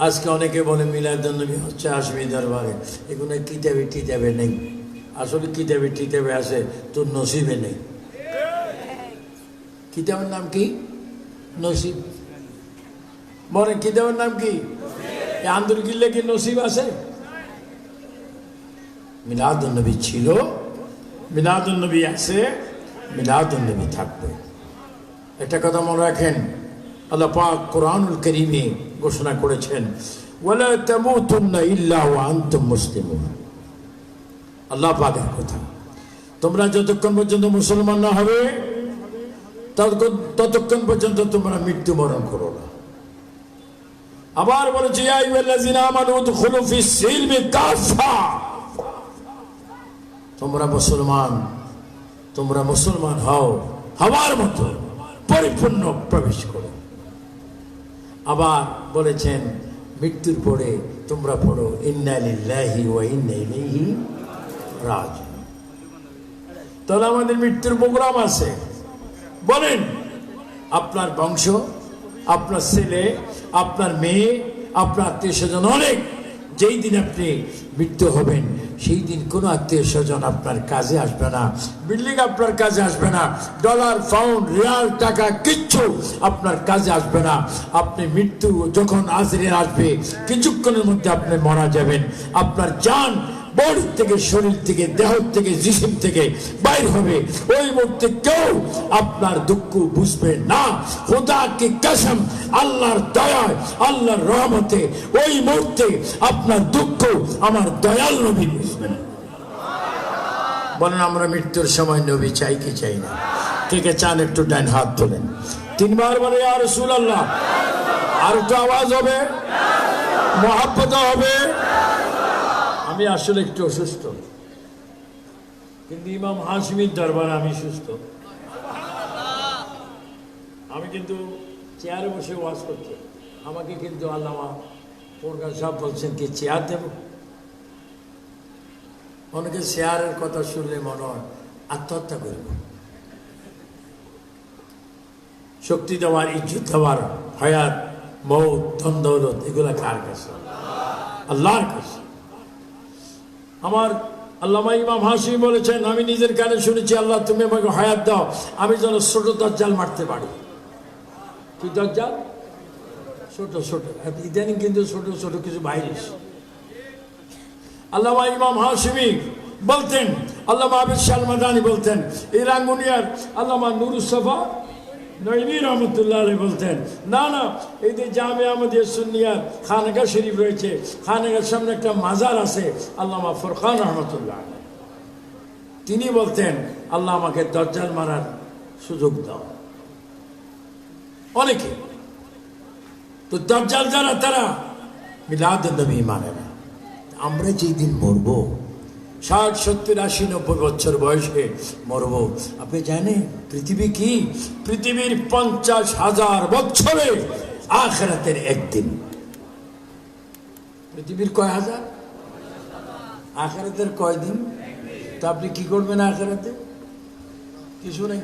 আজকে অনেকে বলে মিলাদুন্নবী হচ্ছে হাশমি দরবারে, এগুলো কিতাবে টিতাবে নেই। আসলে কিতাবে টিতাবে আছে, তোর নসিবে নেই। কিতাবের নাম কি? নসিব। বলেন কিতাবের নাম কি? আন্দুল কিল্লে কি নসিব আছে? মিলাদুন্নবী ছিল, মিলাদুন্নবী আছে, মিলাদুন্নবী থাকবে। একটা কথা মনে রাখেন, আল্লাহ পাক কোরআনুল কারীমে ঘোষণা করেছেন, ওয়ালা তামুতুন্না ইল্লা ওয়া আনতুম মুসলিমুন। আল্লাহ পাকের কথা, তোমরা যতক্ষণ পর্যন্ত মুসলমান না হবে ততক্ষণ পর্যন্ত তোমরা মৃত্যুবরণ করো না। আবার বলেছে, ইয়া আইয়ুহাল্লাযিনা আমানু উদখুলু ফিস সিলমি কাফা। তোমরা মুসলমান হও, হওয়ার মতো পরিপূর্ণ প্রবেশ করো। আবার বলেছেন, মৃত্যুর পরে তোমরা পড়ো ইন্না লিল্লাহি ওয়া ইন্না ইলাইহি রাজিউন। তাহলে আমাদের মৃত্যুর প্রোগ্রাম আছে। বলেন, আপনার বংশ, আপনার ছেলে, আপনার মেয়ে, আপনার আত্মীয় স্বজন অনেক, যেই দিন আপনি মৃত্যু হবেন সেই দিন কোনো আত্মীয় স্বজন আপনার কাজে আসবে না, বিল্ডিং আপনার কাজে আসবে না, ডলার পাউন্ড রিয়াল টাকা কিচ্ছু আপনার কাজে আসবে না। আপনি মৃত্যু যখন আজরে আসবে, কিছুক্ষণের মধ্যে আপনি মারা যাবেন। আপনার জান বডি থেকে, শরীর থেকে, দেহ থেকে, জিসিম থেকে বাইর হবে। ওই মুহূর্তে কেউ আপনার দুঃখ বুঝবে না। খোদা কি কসম, আল্লাহর দয়ায়, আল্লাহর রহমতে ওই মুহূর্তে আপনার দুঃখ আমার দয়াল নবী বুঝবেন। বলেন, আমরা মৃত্যুর সময় নবী চাই কি চাই না? কে কে চান একটু ডান হাত তোলেন। তিনবার বলে ইয়া রাসূলুল্লাহ। আর একটু আওয়াজ হবে, মহব্বত হবে। আমি আসলে একটু অসুস্থ, কিন্তু ইমাম হাশমির দরবারে আমি সুস্থ। আমি কিন্তু চেয়ারে বসে ওয়াজ করছি, আমাকে কিন্তু আল্লামা ফোরকান সাহেব বলছেন কি চেয়ার দেব। অনেকে চেয়ারের কথা শুনলে মনে হয় আত্মহত্যা করব। শক্তি দেওয়ার, ইজ্জত দেওয়ার, হায়াত, মৌত, ধন দৌলত এগুলা কার কাছে? আল্লাহর কাছে। আমার আল্লামা ইমাম হাশমি বলেছেন, আমি নিজের কানে শুনেছি, আল্লাহ তুমি আমাকে হায়াত দাও, আমি যেন ছোট দাজ্জাল মারতে পারি। কি দাজ্জাল? ছোট ছোট, ইদানিং কিন্তু ছোট ছোট কিছু ভাইরাস। আল্লামা ইমাম হাশমি বলতেন, আল্লামা আবিদ শাহ মাদানী বলতেন, এই রাঙ্গুনিয়ার আল্লামা নুরুসফা নঈমী রহমতুল্লাহ আলাইহি বলতেন, না না, এই যে জামিয়া আহমদিয়া সুন্নিয়ার খানকাহ শরীফ রয়েছে, খানকার সামনে একটা মাজার আছে আল্লামা ফুরকান রহমতুল্লাহ, তিনি বলতেন, আল্লাহ আমাকে দাজ্জাল মারার সুযোগ দাও। অনেকে তো দাজ্জাল যারা, তারা মিলাদুন্নবী মানে না। আমরা যেই দিন মরবো, 60, 70, 80, 90 বছর বয়সে মরব, আপনি জানেন পৃথিবী কি? পৃথিবীর 50,000 বছরে আখিরাতের একদিন। পৃথিবীর কয় হাজার, আখিরাতের কয় দিন? তো আপনি কি করবেন আখিরাতে? কিছু নেই,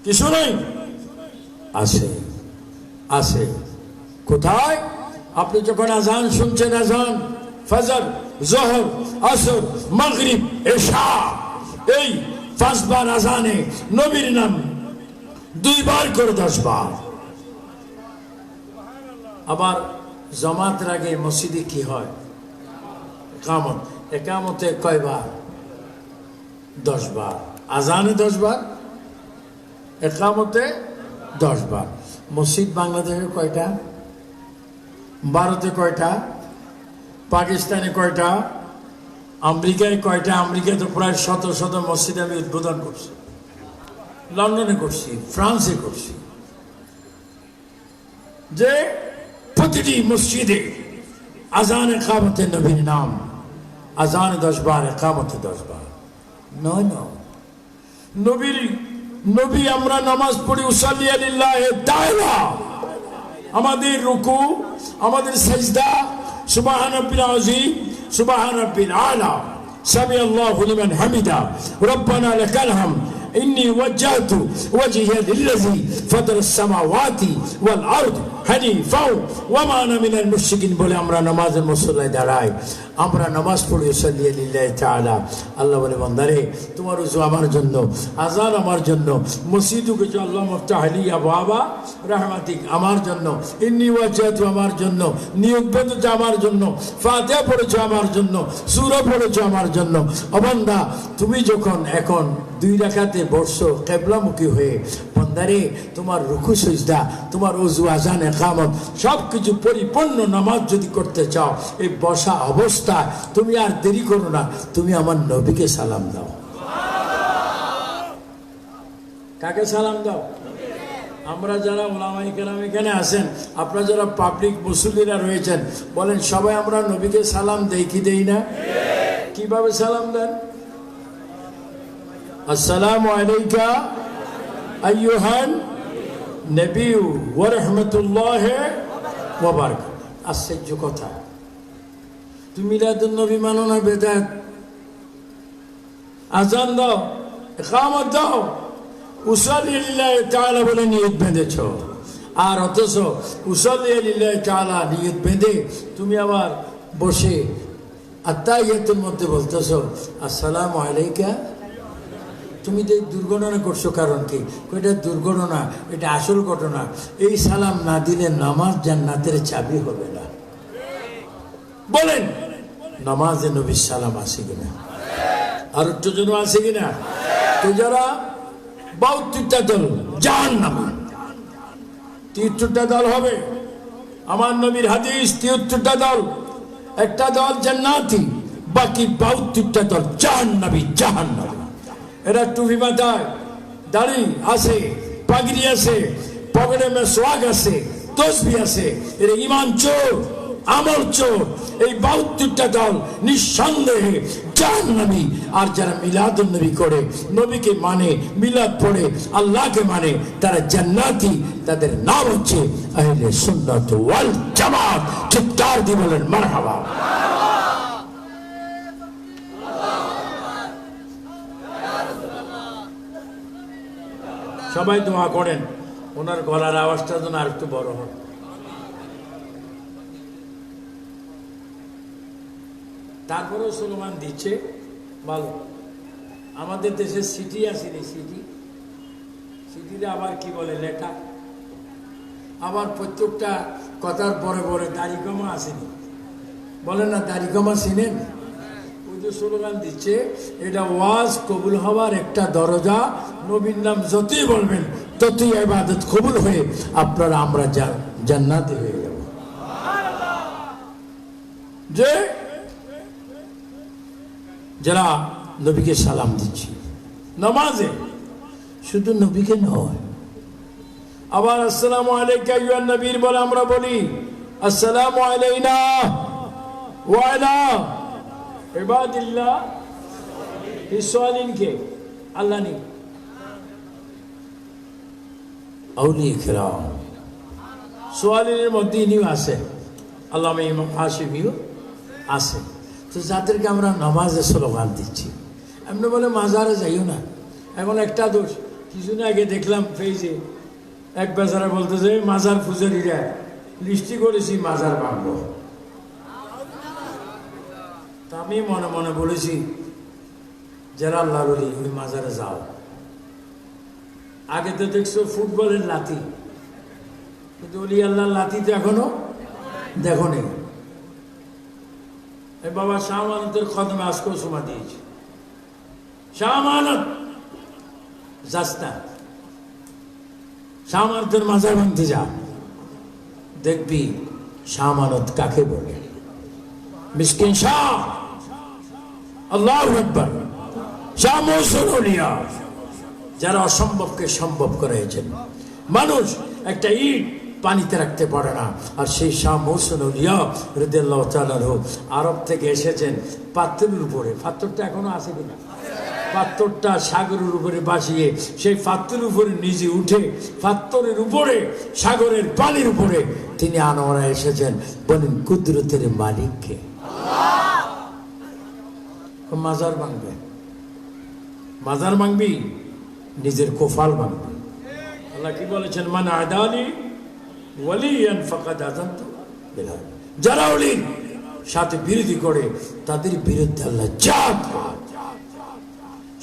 কিছু নেই। আছে, আছে। কোথায়? আপনি যখন আজান শুনছেন, আজান ফজর, জোহর, আসর, মাগরিব, এশা, এই 5 বার আজানে নবীর নাম 2 বার করে 10 বার। আবার জামাতের আগে মসজিদে কি হয়? একামত। একামতে কয় বার? 10 বার। আজানে 10 বার, একামতে 10 বার। মসজিদ বাংলাদেশে কয়টা? ভারতে কয়টা? পাকিস্তানে কয়টা? আমেরিকায় কয়টা? আমেরিকায় তো প্রায় 100 মসজিদ আমি উদ্বোধন করছি, লন্ডনে করছি, ফ্রান্সে করছি, যে প্রতিটি মসজিদে আজান একামতে নবীর নাম, আজান 10 বার, একামতে 10 বার। নয় নয়, নবী আমরা নামাজ পড়ি উসাল্লি লিল্লাহি তাআলা, আমাদের রুকু, আমাদের সাজদা সুবহান রাব্বিল আযীম, সুবহান রাব্বিল আলা, সামি আল্লাহু লিমান হামিদা, রব্বানা লাকাল হামদ, ইন্নী ওয়াজ্জাহতু ওয়াজহিয়া লিল্লাযী ফাতারাস সামাওয়াতি ওয়াল আরদ হানিফাও ওয়া মা আনা মিনাল মুশরিকিন বলে আমরা নামাজের মুসল্লায় দাঁড়াই, আমরা নামাজ পড়ি সাল্লি লিল্লাহি তাআলা। আল্লাহ বলে বান্দারে তোমার ওযু আমার জন্য, আযান আমার জন্য, মসজিদুকে আল্লাহ মুফতাহ লি আবওয়াবা রাহমাতিক আমার জন্য, ইন্নী ওয়াজ্জাহতু আমার জন্য, নিয়োগ বেঁধেছ আমার জন্য, ফাতিহা পড়েছ আমার জন্য, সূরা পড়েছ আমার জন্য। ও বান্দা তুমি যখন এখন 2 রাকাতে বসছো কিবলামুখী হয়ে, বান্দারে তোমার রুকু সিজদা, তোমার ওযু, আযান, ইকামত সবকিছু পরিপূর্ণ নামাজ যদি করতে চাও, এই বসা অবস্থায় তুমি আর দেরি করো না, তুমি আমার নবীকে সালাম দাও। কাকে সালাম দাও? আমরা যারা উলামায়ে কেরাম এখানে আছেন, আপনারা যারা পাবলিক মুসল্লিরা রয়েছেন, বলেন সবাই আমরা নবীকে সালাম দেই কি দেই না? কিভাবে সালাম দেন? আসসালামু আলাইকা আইয়ুহান নবিয়্যু ওয়া রাহমাতুল্লাহি ওয়া বারাকাতুহু। আশ্চর্য কথা, তুমি মিলাদুন নবী মানো না বেদাত? আযান দাও, ইকামত দাও, উসাল্লি লিল্লাহি তাআলা বলে নিয়ত বেঁধেছ, আর অথচ উসাল্লি লিল্লাহি তাআলা নিয়ত বেঁধে তুমি আবার বসে আত্তাহিয়াতুর মধ্যে বলতেছ আসসালামু আলাইকা। তুমি যে দুর্ঘটনা করছো, কারণ কি? এটা দুর্ঘটনা, এটা আসল ঘটনা। এই সালাম না দিলে নামাজ জান্নাতের চাবি হবে না। বলেন নামাজে নবীর সালাম আছে কিনা? আর একটু জন আছে কিনা? তো যারা 72টা দল জাহান্নামী, 73টা দল হবে। আমার নবীর হাদিস 73টা দল, একটা দল জান্নাতি, বাকি 72টা দল জাহান্নামী। জাহান্নামী এরা টুপি মাথায়, দাড়ি আছে, পাগড়ি আছে, পকেটে মেসওয়াক আছে, তসবিহ আছে, এরা ঈমান চোর, আমল চোর। এই 72টা দল নিঃসন্দেহে জাহান্নামী। আর যারা মিলাদুন নবী করে, নবীকে মানে, মিলাদ পড়ে, আল্লাহকে মানে, তারা জান্নাতি। তাদের নাম হচ্ছে আহলে সুন্নাত ওয়াল জামাত। চিৎকার দিয়ে বলেন মারহাবা। সবাই দোয়া করেন ওনার গলার আওয়াজটা যেন আর একটু বড় হয়। তারপরেও স্লোগান দিচ্ছে ভালো। আমাদের দেশে সিটি আসেনি, সিটিতে আবার কি বলে লেখা, আবার প্রত্যেকটা কথার পরে পরে দাড়িকমা আসেনি, বলে না দাড়িকমা চিনেন? ওই যে স্লোগান দিচ্ছে, এটা ওয়াজ কবুল হওয়ার একটা দরজা। নবীর নাম যতই বলবেন ততই ইবাদত কবুল হয়ে আপনারা আমরা জান্নাতে হয়ে যাব। যে যারা নবীকে সালাম দিচ্ছি নামাজে, শুধু নবীকে নয়, আবার আসসালামু আলাইকা আইয়ুহান নবীর বলে আমরা বলি আসসালামু আলাইনা ওয়া আলা ইবাদিল্লাহ ইসসালিনকে আল্লাহ নি আউলিয়া কিরাম সোয়ালিনের মধ্যে ইনিও আছে, আল্লামা ইমাম হাশিমিও আছে। তো যাদেরকে আমরা নামাজে স্লোগান দিচ্ছি, এমনি বলে মাজারে যাইও না। এখন একটা দোষ, কিছুদিন আগে দেখলাম পেজে এক বেচারা বলতেছে মাজার পূজারীরা লিস্টি করেছি মাজার ভাঙবো। তা আমি মনে মনে বলেছি যারা আল্লাহ বলি ওই মাজারে যাও। আগে তো দেখছো ফুটবলের লাথি, কিন্তু ওলি আল্লাহর লাথি তো এখনো দেখো নেই। বাবা শাহ আমানতের কদমে আজকেও সময় দিয়েছে। শাহ আমানত যাস না, শাহ আমানতের মাজার ভাঙতে যা, দেখবি শাহ আমানত কাকে বলে। মিসকিন শাহ, আল্লাহু আকবার, শাহ মহসিন আউলিয়া, যারা অসম্ভবকে সম্ভব করেছেন। মানুষ একটা ইট পানিতে রাখতে পারে না, আর সেই শাহ মহসিন আউলিয়া রাদিয়াল্লাহু তাআলা আনহু আরব থেকে এসেছেন পাথরের উপরে। পাথরটা এখনো আছে কিনা? পাথরটা সাগরের উপরে বাসিয়ে সেই পাথরের উপরে নিজে উঠে পাথরের উপরে সাগরের পানির উপরে তিনি আনোয়ারা এসেছেন। বলেন কুদরতের মালিককে। মাজার ভাঙবে, মাজার ভাঙবি, নিজের কোফাল বানাবে। আল্লাহ কি বলেছেন, মান আদালি ওয়ালিয়ান ফাকাদ আযানতু বিল হারব। যারা ওলির সাথে বিরোধী করে তাদের বিরুদ্ধে আল্লাহ জাত।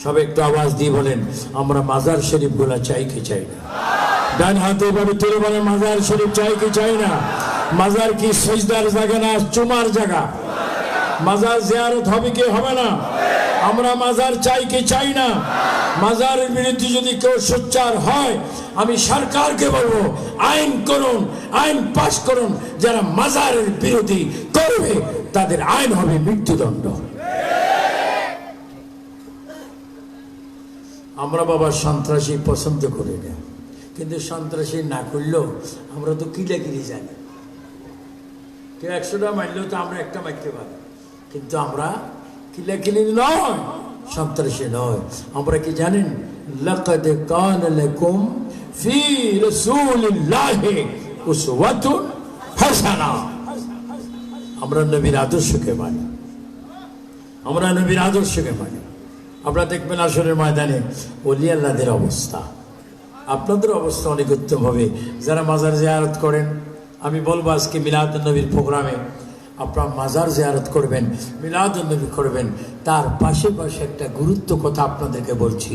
সব একটু আওয়াজ দিয়ে বলেন, আমরা মাজার শরীফ গুলা চাই কি চাই না? ডান হাতে ভাবে তুলে বলেন, মাজার শরীফ চাই কি চাই না? মাজার কি সিজদার জায়গা না চুমার জায়গা? মাজার জিয়ারত হবে কি হবে না? আমরা মাজার চাই কি চাই না? মাজারের বিরুদ্ধে যদি কেউ সোচ্চার হয়, আমি সরকারকে বলবো আইন করুন, আইন পাশ করুন। যারা মাজারের বিরোধী করবে তাদের আইন হবে মৃত্যুদণ্ড। আমরা বাবা সন্ত্রাসী পছন্দ করি না, কিন্তু সন্ত্রাসী না করলেও আমরা তো কিলাকিলি জানি। কেউ 100টা মারলেও তো আমরা একটা মারতে পারি, কিন্তু আমরা কিলাকিলি নয়, সন্ত্রাসী নয়। আমরা কি জানেন, লাকাদ কানা লাকুম ফি রাসূলিল্লাহি উসওয়াতুন হাসানা। আমরা নবীর আদর্শকে মানি, আমরা নবীর আদর্শকে মানি। আপনারা দেখবেন আসরের ময়দানে ওলি আল্লাহদের অবস্থা, আপনাদের অবস্থা অনেক উত্তম হবে। যারা মাজার জিয়ারত করেন, আমি বলবো আজকে মিলাদুন নবীর প্রোগ্রামে আপনারা মাজার জিয়ারত করবেন, মিলাদুন নবী করবেন। তার পাশে পাশে একটা গুরুত্ব কথা আপনাদেরকে বলছি,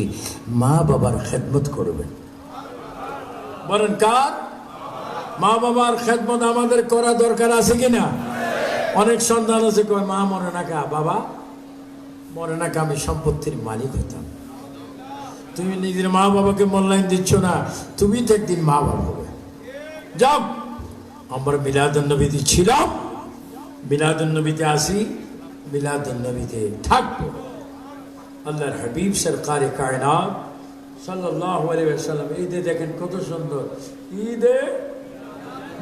মা বাবার খেদমত করবেন। বলেন কার? মা বাবার খেদমত আমাদের করা দরকার আছে কিনা? অনেক সন্তান আছে কয়, মা মরে না কা, বাবা মরে না কা, আমি সম্পত্তির মালিক হতাম। তুমি নিজের মা বাবাকে মূল্যায়ন দিচ্ছ না, তুমি তো একদিন মা বাবা হবে। যাও, আমরা মিলাদুন নবীতে ছিলাম, মিলাদুন নবীতে আসি, মিলাদুন নবীতে থাকবো। আল্লাহর হাবিব সরকারে কায়নাত সাল্লাল্লাহু আলাইহি ওয়াসাল্লাম ঈদে দেখেন কত সুন্দর, ঈদে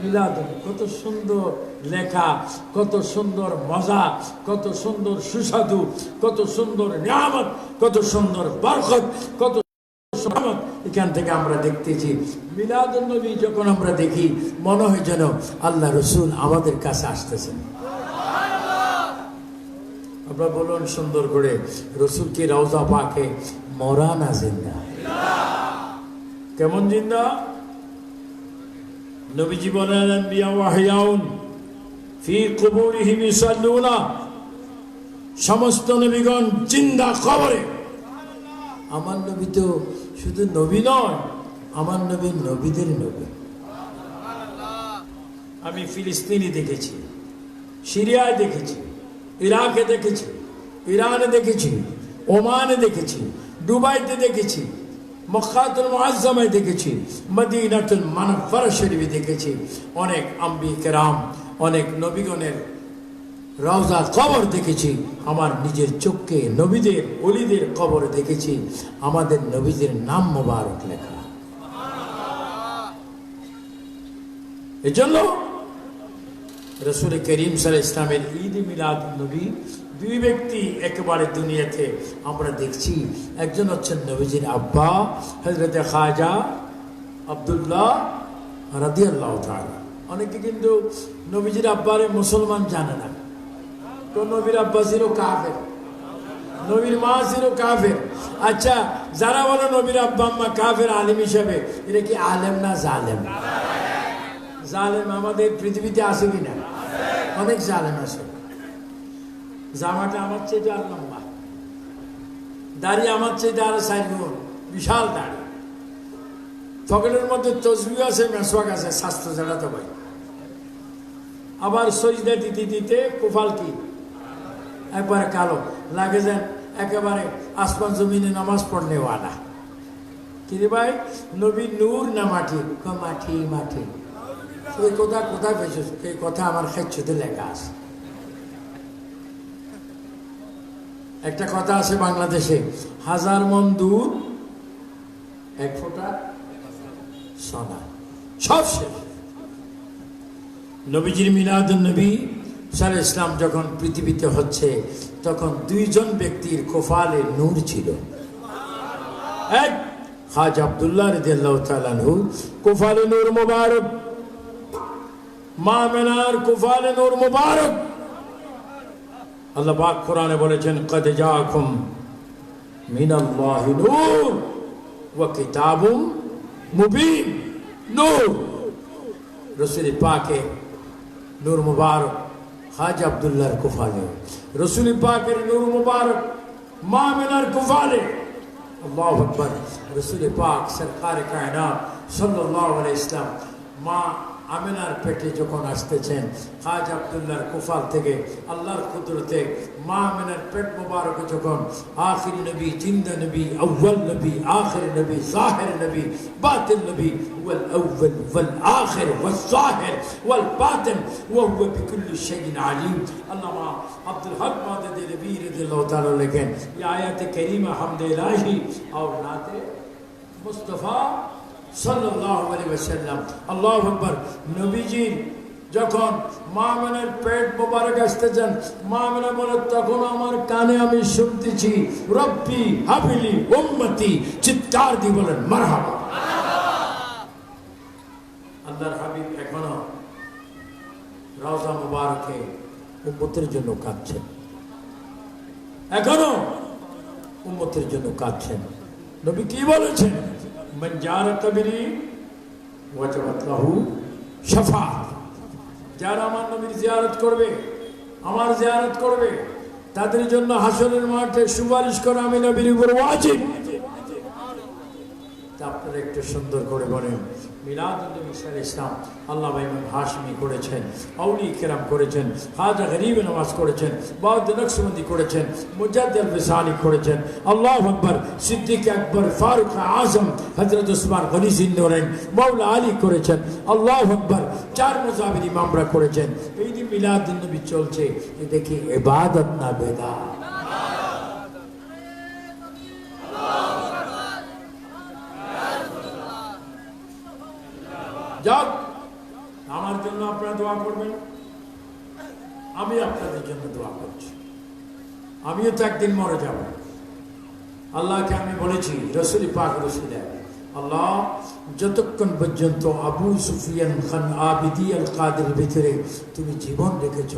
মিলাদুন কত সুন্দর লেখা, কত সুন্দর মজা, কত সুন্দর সুস্বাদু, কত সুন্দর নিয়ামত, কত সুন্দর বরকত, কত এখান থেকে আমরা দেখতেছি। মিলাদুন নবী যখন আমরা দেখি, মনে হয় যেন আল্লাহ রসুল আমাদের কাছে আসতেছেন। আপনারা বলুন সুন্দর করে, রসুল কি রওজা পাকে মরা না জিন্দা? কেমন জিন্দা? নবীজি বলেন, আম্বিয়া ওয়া আহইয়াউন ফি কুবুরিহিম ইসাল্লুনা। সমস্ত নবীগণ জিন্দা কবরে। আমার নবী তো শুধু নবী নয়, আমার নবী নবীদের নবী। আমি ফিলিস্তিনি দেখেছি, সিরিয়ায় দেখেছি, ইরাকে দেখেছি, ইরানে দেখেছি, ওমানে দেখেছি, দুবাইতে দেখেছি, মক্কাতুল মুআজ্জামায় দেখেছি, মদিনাতুল মুনাওয়ারা শরীফে দেখেছি। অনেক আম্বিয়া কেরাম, অনেক নবীগণের রওজা কবর দেখেছি। আমার নিজের চোখকে নবীদের ওলিদের কবর দেখেছি, আমাদের নবীদের নাম মোবারক লেখা। এজন্য রাসূল করিম সাল্লাল্লাহু আলাইহি ওয়াসাল্লামের ঈদ মিলাদুন নবী, দুই ব্যক্তি একেবারে দুনিয়াতে আমরা দেখছি। একজন হচ্ছেন নবীজির আব্বা হযরত খাজা আব্দুল্লাহ রাদিয়াল্লাহু তাআলা। অনেকে কিন্তু নবীজির আব্বারে মুসলমান জানে না। তো নবীর আব্বা ছিল কাফের, নবীর মা ছিল কাফের। আচ্ছা, যারা বলে নবীর আব্বা আম্মা কাফের আলেম হিসাবে, এটা কি আলেম না জালেম? জালেম আমাদের পৃথিবীতে আছে কিনা? অনেক জালেম আছে। জামাটা আমার চেয়ে আর লম্বা, দাড়ি আমার চেয়ে আরো 4 গুণ, বিশাল দাড়ি, পকেটের মধ্যে তসবিহ আছে, মেসওয়াক আছে, স্বাস্থ্য ছাড়া তো ভাই। আবার সজদা দিতে দিতে কোফাল কি একবারে কালো লাগে, যান একেবারে আসমান জমিনে নামাজ পড়লে ওয়ালা। কিরে ভাই, নবী নূর না মাটি? মাটি মাটি। এই কথা কোথায় পেয়েছিস? এই কথা আমার খেচ্ছুতে লেখা আছে। একটা কথা আছে বাংলাদেশে, 1000 মণ দুধ 1 ফোঁটা সোনা, সব শেষ। নবীজির মিলাদুন নবী সাল্লাল্লাহু আলাইহি ওয়াসাল্লাম যখন পৃথিবীতে হচ্ছে, তখন 2 জন ব্যক্তির কোফালে নূর ছিল। এক খাজা আব্দুল্লাহ রাদিয়াল্লাহু তাআলা আনহু কোফালে নূর মুবারক, মা মেনার কোফালে নূর মুবারক। আল্লাহ পাক কোরআনে বলেছেন, কদ জাআকুম মিনাল্লাহি নূর ওয়া কিতাবুম মুবিন। নূর, রসুল পাকে নূর মুবারক হাজ আব্দুল্লাহর কুফালে, রসুল পাকের নূর মুবারক মা আমিনার কুফালে। আল্লাহু আকবার। রসুল পাক সরকার কায়নাত সাল্লাল্লাহু আলাইহি ইসলাম মা আমিনার পেটে যখন আসতেছেন হাজ আব্দুল্লাহর কুফাল থেকে, আল্লাহর কুদরতে মা আমিনার পেট মুবারক যখন আখিরি নবী, জিন্দা নবী, আউ্বাল নবী, আখির নবী, জাহির নবী, বাতিন নবী, ওয়াল আউ্বাল ওয়াল আখির ওয়াল জাহির ওয়াল বাতিন ওয়া হুয়া বিকুল্লি শাইইন আলিম। আল্লামা আব্দুল হক মাদাদি নবী রাদিয়াল্লাহু তাআলা লেখেন, এই আয়াতে কারিমা হামদে ইলাহি और नाते मुस्तफा সাল্লাল্লাহু আলাইহি ওয়াসাল্লাম। আল্লাহু আকবার। নবীজি যখন মা আমিনার পেট মোবারক আসতেছেন, মা আমিনা বলে তখন আমার কানে আমি শুনতেছি রব্বি হাবিলি উম্মতি, চিৎকার দিয়ে বলেন মারহাবা। আল্লাহর হাবিব এখনো রওজা মুবারকে উম্মতের জন্য কাঁদছেন, এখনো উম্মতের জন্য কাঁদছেন। নবী কি বলেছেন? মান জারা কবরি ওয়াজাবাত লাহু শাফাআত। যারা আমার নবীর জিয়ারত করবে, আমার জিয়ারত করবে, তাদের জন্য হাসরের মাঠে সুপারিশ করা আমি নবীর উপর ওয়াজিব। আপনারা একটু সুন্দর করে বলেন মিলাদুন নবী সাল্লাল্লাহু আলাইহি ওয়াসাল্লাম। আল্লামা ইমাম হাশমি করেছেন, আউলিয়া কেরাম করেছেন, খাজা গরিব নওয়াজ করেছেন, বাউদ্দিন নকশবন্দি করেছেন, মুজাদ্দিদ আল-বিসানি করেছেন। আল্লাহু আকবার। সিদ্দিক আকবর, ফারুক আজম, হযরত উসমান গনি জিন্নুরাইন, মাওলা আলী করেছেন। আল্লাহু আকবার। চার মুজাহিদ ইমামরা করেছেন। এই যে মিলাদুন নবী চলছে, এ দেখি ইবাদত না বেদাত? যাক, আমার জন্য আপনারা দোয়া করবেন, আমি আপনাদের জন্য দোয়া করছি। আমিও তো একদিন মরে যাব। আল্লাহকে আমি বলেছি, রসুল পাক রসুলের আল্লাহ যতক্ষণ পর্যন্ত আবু সুফিয়ান খান আবিদি আল কাদের ভিতরে তুমি জীবন রেখেছ,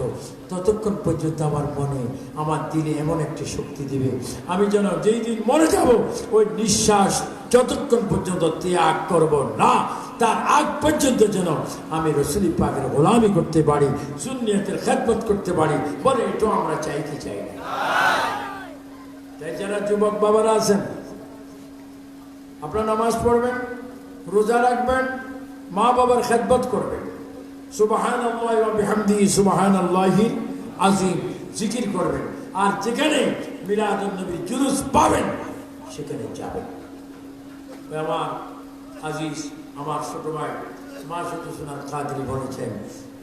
ততক্ষণ পর্যন্ত আমার মনে, আমার দিলে এমন একটি শক্তি দিবে, আমি যেন যেই দিন মরে যাব ওই নিঃশ্বাস যতক্ষণ পর্যন্ত ত্যাগ করব না, তার আগ পর্যন্ত যেন আমি রসুল পাকের গোলামি করতে পারি, সুন্নিয়তের খেদমত করতে পারি। বলে এটা আমরা চাই কি চাই না? তাই যারা যুবক বাবারা আছেন, আপনারা নামাজ পড়বেন, রোজা রাখবেন, মা বাবার খেদমত করবেন, সুবহানাল্লাহি ওয়া বিহামদিহি সুবহানাল্লাহিল আযীম জিকির করবেন। আর যেখানে মিলাদুন নবীর জুলুস পাবেন সেখানে যাবেন। আমার আজিজ, আমার ছোট ভাই মাসুদ হোসেন আল কাদরি বলেছেন,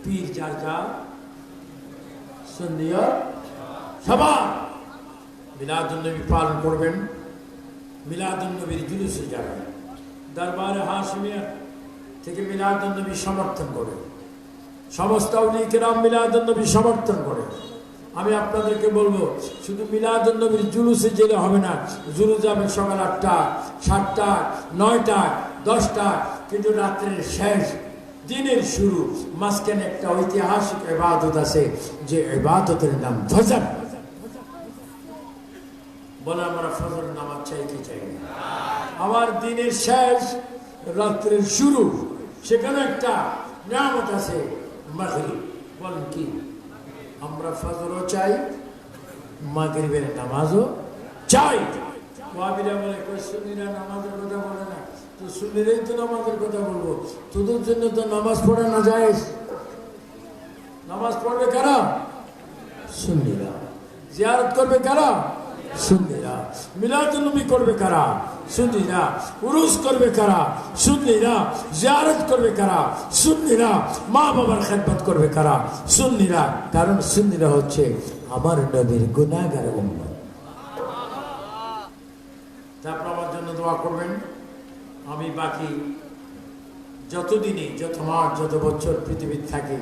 পীর যার যা সুন্নিয়ত সবার মিলাদুন নবী পালন করবেন, মিলাদুন নবীর জুলুসে যাবেন, দরবারে হাশিমিয়া থেকে মিলাদুন নবী সমর্থন করে, সমস্ত আউলিয়া কেরাম মিলাদুন নবী সমর্থন করে। আমি আপনাদেরকে বলবো, শুধু মিলাদুন নবীর জুলুসে গেলে হবে না। জুলুস যাবে সকাল 8টা, 7টা, 9টা, 10টা, কিন্তু রাত্রের শেষ, দিনের শুরু, মাঝখানে একটা ঐতিহাসিক ইবাদত আছে, যে ইবাদতের নাম ফজর। বলে আমরা ফজরের নামাজ চাই কি চাই না? আমার দিনের শেষ, রাত্রের শুরু, সেখানে একটা নিয়ামত আছে মাগরিব। বলেন কি? আমরা ফজরও চাই, মাগরিবের নামাজও চাই। ওয়াহাবিরা বলে সুন্নিরা নামাজের কথা বলে না, তো সুন্নিরাই তো নামাজের কথা বলবো। তোদের জন্য তো নামাজ পড়া না যায়। নামাজ পড়বে কারা? সুন্নিরা। জিয়ারত করবে কারা? সুন্নিরা। মিলাদুন নবী করবে কারা? সুন্নিরা। উরুস করবে কারা? সুন্নিরা। জিয়ারত করবে কারা? সুন্নিরা। মা বাবার খেদমত করবে কারা? সুন্নিরা। কারণ সুন্নিরা হচ্ছে আমার নবীর গুনাহগার উম্মত। তারপর আমার জন্য দোয়া করবেন। আমি বাকি যতদিনে, যত মাস, যত বছর পৃথিবীতে থাকি,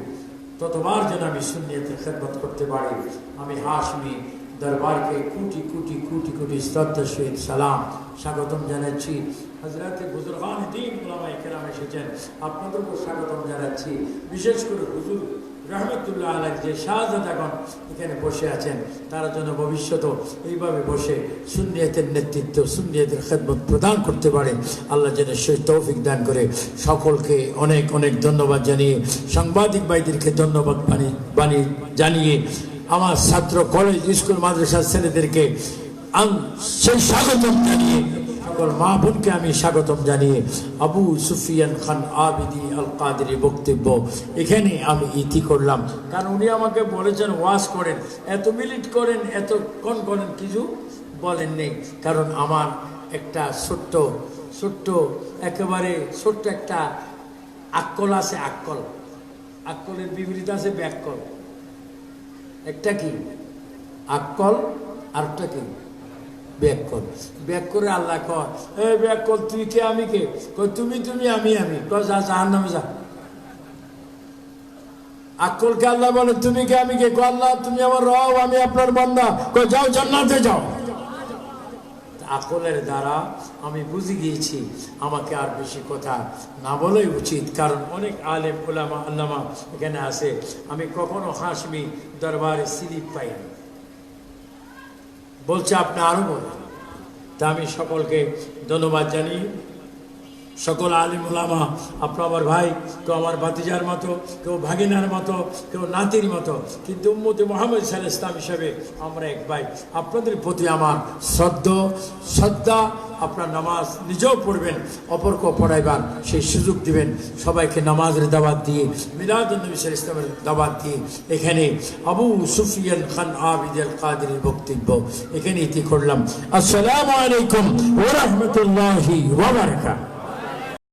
ততবার যেন আমি সুন্নিয়তের খেদমত করতে পারি। আমি হাশমি দরবারকে কোটি কোটি কোটি কোটি শ্রদ্ধার সহিত সালাম স্বাগতম জানাচ্ছি। হযরত বুজুরগান দ্বীন উলামায়ে কেরাম এসেছেন, আপনাদেরকে স্বাগতম জানাচ্ছি। বিশেষ করে হুজুর রহমতুল্লাহ আলাইহি যে শাহজাদাগণ এখানে বসে আছেন, তারা যেন ভবিষ্যতেও এইভাবে বসে সুন্নিয়তের নেতৃত্ব, সুন্নিয়তের খেদমত প্রদান করতে পারেন। আল্লাহ যেন সেই তৌফিক দান করে। সকলকে অনেক অনেক ধন্যবাদ জানিয়ে, সাংবাদিক ভাইদেরকে ধন্যবাদ জানিয়ে, আমার ছাত্র কলেজ স্কুল মাদ্রাসার ছেলেদেরকে সেই স্বাগতম জানিয়ে, সকল মা বোনকে আমি স্বাগতম জানিয়ে আবু সুফিয়ান খান আবিদি আল কাদেরী বক্তব্য এখানে আমি ইতি করলাম। কারণ উনি আমাকে বলেছেন ওয়াজ করেন, এত মিনিট করেন, এত কন করেন, কিছু বলেন নেই। কারণ আমার একটা ছোট্ট একেবারে ছোট্ট একটা আক্কল আছে। আক্কলের বিপরীত আছে ব্যাককল। একটা কি আক্কল, আরেকটা কি ব্যাককল। ব্যাক করে আল্লাহ কয়, এ ব্যাককল তুই কে আমি কে? কয় তুমি আমি কয় যা জাহান্নামে যা। আক্কলকে আল্লাহ বলে তুমি কে আমি কে? কয় আল্লাহ তুমি আমার রব, আমি আপনার বান্দা। কয় যাও জান্নাতে যাও। আকলের দ্বারা আমি বুঝে গিয়েছি আমাকে আর বেশি কথা না বলাই উচিত। কারণ অনেক আলেম উলামা আল্লামা এখানে আছে, আমি কখনো হাসমি দরবারে স্লিপ পাইনি। বলছে আপনি আরো বলেন। তা আমি সকলকে ধন্যবাদ জানি। সকল আলিম উলামা, আপনার আমার ভাই, কেউ আমার ভাতিজার মতো, কেউ ভাগিনার মতো, কেউ নাতির মতো, কিন্তু উম্মতে মুহাম্মদ সাল্লাল্লাহু আলাইহি ওয়াসাল্লাম হিসেবে আমরা এক ভাই। আপনাদের প্রতি আমার শ্রদ্ধা। আপনার নামাজ নিজেও পড়বেন, অপরকেও পড়াইবার সেই সুযোগ দিবেন। সবাইকে নামাজের দাওয়াত দিয়ে, মিলাদুন নবী সাল্লাল্লাহু আলাইহি ওয়াসাল্লামের দাওয়াত দিয়ে এখানে আবু সুফিয়ান খান আবিদ আল কাদেরীর বক্তব্য এখানে ইতি করলাম। আসসালামু আলাইকুম ওয়া রাহমাতুল্লাহি ওয়া বারাকাতুহু।